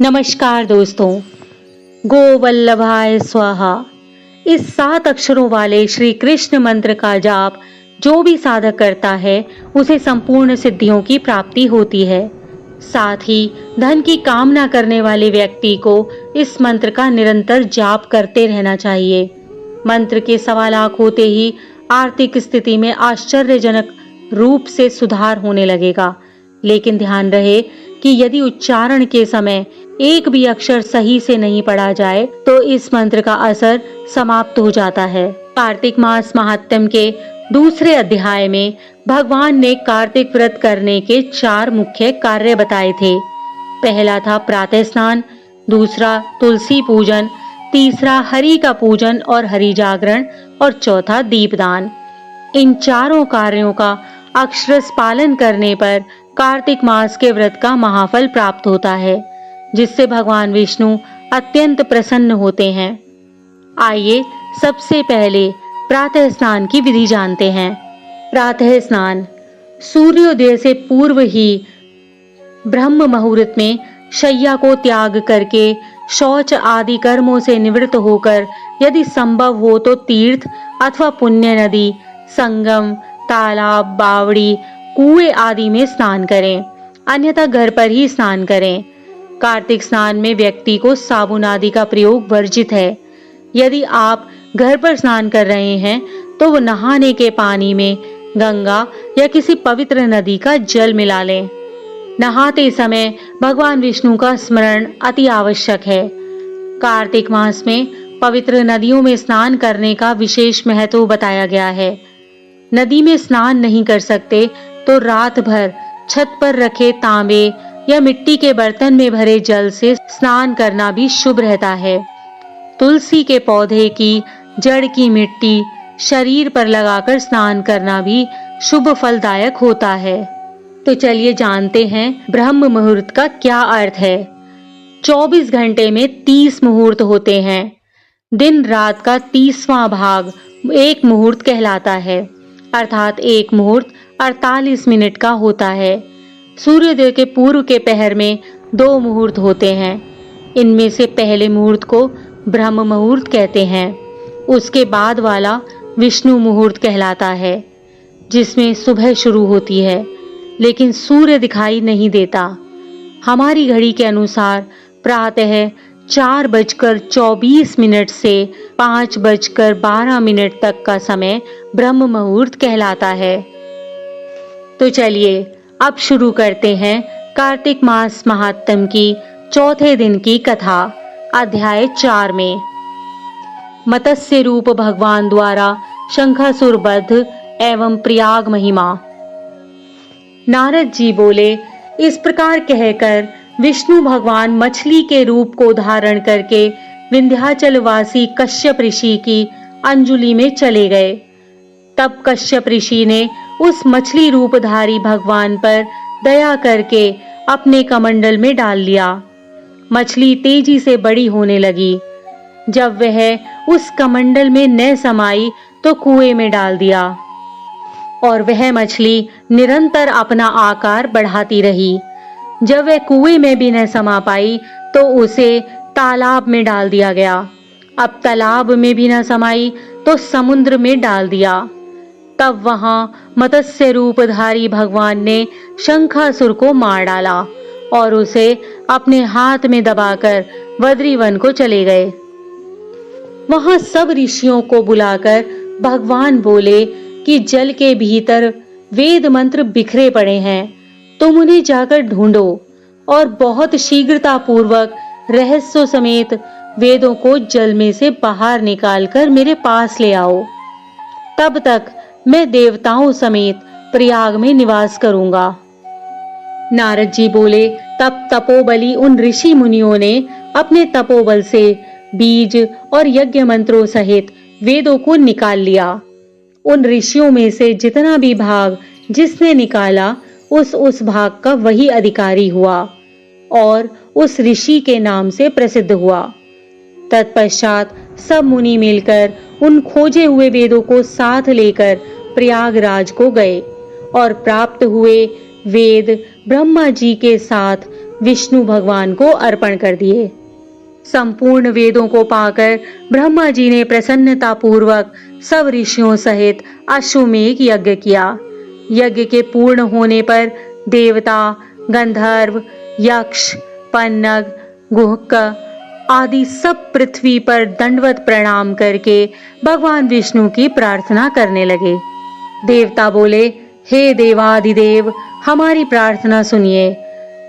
नमस्कार दोस्तों, गो वल्लभाय स्वाहा। इस 7 अक्षरों वाले श्री कृष्ण मंत्र का जाप जो भी साधक करता है उसे संपूर्ण सिद्धियों की प्राप्ति होती है। साथ ही धन की कामना करने वाले व्यक्ति को इस मंत्र का निरंतर जाप करते रहना चाहिए। मंत्र के 1.25 लाख होते ही आर्थिक स्थिति में आश्चर्यजनक रूप से सुधार होने लगेगा। लेकिन ध्यान रहे कि यदि उच्चारण के समय एक भी अक्षर सही से नहीं पढ़ा जाए तो इस मंत्र का असर समाप्त हो जाता है। कार्तिक मास महात्म्य के दूसरे अध्याय में भगवान ने कार्तिक व्रत करने के 4 मुख्य कार्य बताए थे। पहला था प्रातः स्नान, दूसरा तुलसी पूजन, तीसरा हरि का पूजन और हरि जागरण और चौथा दीपदान। इन चारों कार्यों का अक्षरश पालन करने पर कार्तिक मास के व्रत का महाफल प्राप्त होता है, जिससे भगवान विष्णु अत्यंत प्रसन्न होते हैं। आइए सबसे पहले प्रातः स्नान की विधि जानते हैं। प्रातः स्नान सूर्योदय से पूर्व ही ब्रह्म मुहूर्त में शैया को त्याग करके शौच आदि कर्मों से निवृत्त होकर यदि संभव हो तो तीर्थ अथवा पुण्य नदी, संगम, तालाब, बावड़ी, कुएं आदि में स्नान करें, अन्यथा घर पर ही स्नान करें। कार्तिक स्नान में व्यक्ति को साबुन आदि का प्रयोग वर्जित है। यदि आप घर पर स्नान कर रहे हैं तो वो नहाने के पानी में गंगा या किसी पवित्र नदी का जल मिला लें। नहाते समय भगवान विष्णु का स्मरण अति आवश्यक है। कार्तिक मास में पवित्र नदियों में स्नान करने का विशेष महत्व बताया गया है। नदी में स्नान नहीं कर सकते तो रात भर छत पर रखे तांबे या मिट्टी के बर्तन में भरे जल से स्नान करना भी शुभ रहता है। तुलसी के पौधे की जड़ की मिट्टी शरीर पर लगाकर स्नान करना भी शुभ फलदायक होता है। तो चलिए जानते हैं ब्रह्म मुहूर्त का क्या अर्थ है। 24 घंटे में 30 मुहूर्त होते हैं। दिन रात का 30वां भाग एक मुहूर्त कहलाता है, अर्थात एक मुहूर्त 48 मिनट का होता है। सूर्योदय के पूर्व के पहर में 2 मुहूर्त होते हैं। इनमें से पहले मुहूर्त को ब्रह्म मुहूर्त कहते हैं। उसके बाद वाला विष्णु मुहूर्त कहलाता है, जिसमें सुबह शुरू होती है लेकिन सूर्य दिखाई नहीं देता। हमारी घड़ी के अनुसार प्रातः 4:24 से 5:12 तक का समय ब्रह्म मुहूर्त कहलाता है। तो चलिए अब शुरू करते हैं कार्तिक मास महात्म्य की चौथे दिन की कथा। अध्याय 4 में मत्स्य रूप भगवान द्वारा शंखासुर वध एवं प्रयाग महिमा। नारद जी बोले, इस प्रकार कहकर विष्णु भगवान मछली के रूप को धारण करके विंध्याचल वासी कश्यप ऋषि की अंजुलि में चले गए। तब कश्यप ऋषि ने उस मछली रूपधारी भगवान पर दया करके अपने कमंडल में डाल लिया। मछली तेजी से बड़ी होने लगी। जब वह उस कमंडल में न समाई तो कुएं में डाल दिया और वह मछली निरंतर अपना आकार बढ़ाती रही। जब वह कुएं में भी न समा पाई तो उसे तालाब में डाल दिया गया। अब तालाब में भी न समाई तो समुद्र में डाल दिया। तब वहां मत्स्य रूपधारी भगवान ने शंखासुर को मार डाला और उसे अपने हाथ में दबाकर बद्रीवन को चले गए। वहां सब ऋषियों को बुलाकर भगवान बोले कि जल के भीतर वेद मंत्र बिखरे पड़े हैं, तुम उन्हें जाकर ढूंढो और बहुत शीघ्रता पूर्वक रहस्यों समेत वेदों को जल में से बाहर निकालकर मेरे पास ले आओ। तब तक मैं देवताओं समेत प्रयाग में निवास करूंगा। नारद जी बोले, तब तपोबली उन ऋषि मुनियों ने अपने तपोबल से बीज और यज्ञ मंत्रों सहित वेदों को निकाल लिया। उन ऋषियों में से जितना भी भाग जिसने निकाला उस भाग का वही अधिकारी हुआ और उस ऋषि के नाम से प्रसिद्ध हुआ। तत्पश्चात सब मुनि मिलकर उन खोजे हुए वेदों को साथ लेकर प्रयागराज को गए और प्राप्त हुए वेद ब्रह्मा जी के साथ विष्णु भगवान को अर्पण कर दिए। संपूर्ण वेदों को पाकर ब्रह्मा जी ने प्रसन्नता पूर्वक सब ऋषियों सहित अश्वमेध यज्ञ किया। यज्ञ के पूर्ण होने पर देवता, गंधर्व, यक्ष, पन्नग, गुहक आदि सब पृथ्वी पर दंडवत प्रणाम करके भगवान विष्णु की प्रार्थना करने लगे। देवता बोले, हे देवाधिदेव, हमारी प्रार्थना सुनिए।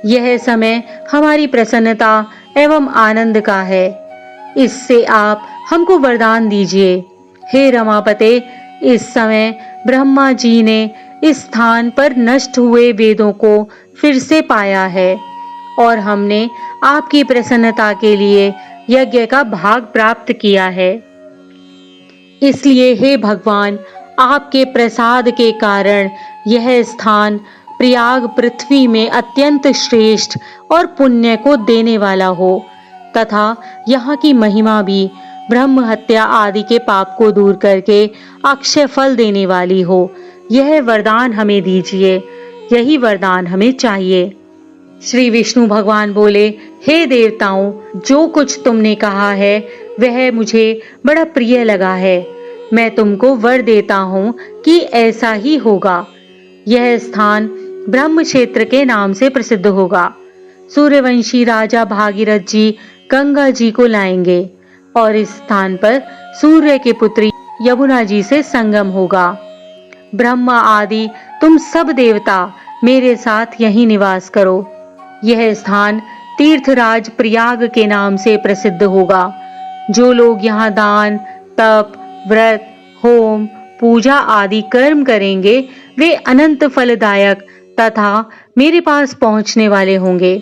यह समय हमारी प्रसन्नता एवं आनंद का है, इससे आप हमको वरदान दीजिए। हे रमापते, इस समय ब्रह्मा जी ने इस स्थान पर नष्ट हुए वेदों को फिर से पाया है और हमने आपकी प्रसन्नता के लिए यज्ञ का भाग प्राप्त किया है। इसलिए हे भगवान, आपके प्रसाद के कारण यह स्थान प्रयाग पृथ्वी में अत्यंत श्रेष्ठ और पुण्य को देने वाला हो तथा यहाँ की महिमा भी ब्रह्म हत्या आदि के पाप को दूर करके अक्षय फल देने वाली हो। यह वरदान हमें दीजिए, यही वरदान हमें चाहिए। श्री विष्णु भगवान बोले, हे देवताओं, जो कुछ तुमने कहा है वह मुझे बड़ा प्रिय लगा है। मैं तुमको वर देता हूँ कि ऐसा ही होगा। यह स्थान ब्रह्म क्षेत्र के नाम से प्रसिद्ध होगा। सूर्यवंशी राजा भागीरथ जी गंगा जी को लाएंगे और इस स्थान पर सूर्य के पुत्री यमुना जी से संगम होगा। ब्रह्मा आदि तुम सब देवता मेरे साथ यहीं निवास करो। यह स्थान तीर्थराज प्रयाग के नाम से प्रसिद्ध होगा। जो लोग यहाँ दान, तप, व्रत, होम, पूजा आदि कर्म करेंगे वे अनंत फलदायक तथा मेरे पास पहुंचने वाले होंगे।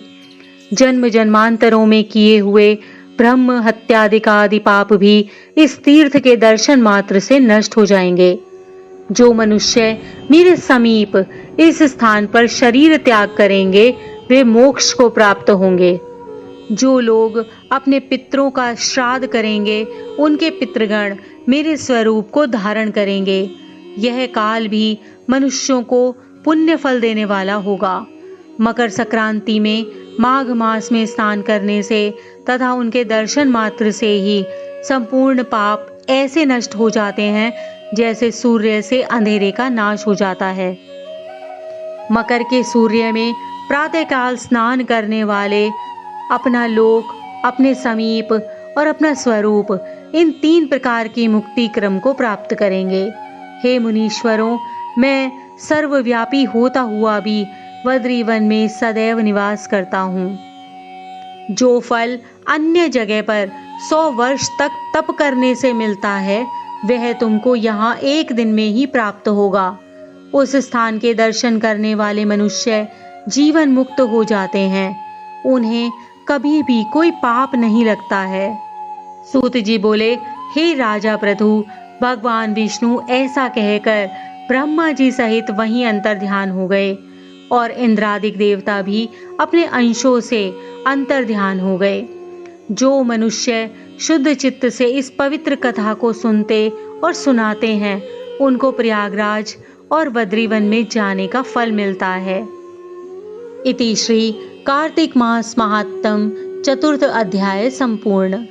जन्म जन्मांतरों में किए हुए ब्रह्म हत्यादि पाप भी इस तीर्थ के दर्शन मात्र से नष्ट हो जाएंगे। जो मनुष्य मेरे समीप इस स्थान पर शरीर त्याग करेंगे वे मोक्ष को प्राप्त होंगे। जो लोग अपने पितरों का श्राद्ध करेंगे उनके पितृगण मेरे स्वरूप को धारण करेंगे। यह काल भी मनुष्यों को पुण्य फल देने वाला होगा। मकर संक्रांति में माघ मास में स्नान करने से तथा उनके दर्शन मात्र से ही संपूर्ण पाप ऐसे नष्ट हो जाते हैं जैसे सूर्य से अंधेरे का नाश हो जाता है। मकर के सूर्य में प्रातःकाल स्नान करने वाले अपना लोक, अपने समीप और अपना स्वरूप इन 3 प्रकार की मुक्ति क्रम को प्राप्त करेंगे। हे मुनीश्वरों, मैं सर्वव्यापी होता हुआ भी बद्रीवन में सदैव निवास करता हूँ। जो फल अन्य जगह पर 100 वर्ष तक तप करने से मिलता है वह तुमको यहाँ 1 दिन में ही प्राप्त होगा। उस स्थान के दर्शन करने वाले मनुष्य जीवन मुक्त हो जाते हैं। उन्हें कभी भी कोई पाप नहीं लगता है। सूत जी बोले, हे राजा प्रभु, भगवान विष्णु ऐसा कहकर ब्रह्मा जी सहित वहीं अंतर ध्यान हो गए और इंद्रादिक देवता भी अपने अंशों से अंतर ध्यान हो गए। जो मनुष्य शुद्ध चित्त से इस पवित्र कथा को सुनते और सुनाते हैं उनको प्रयागराज और बद्रीवन में जाने का फल मिलता है। इति श्री कार्तिक मास महात्म चतुर्थ अध्याय संपूर्ण।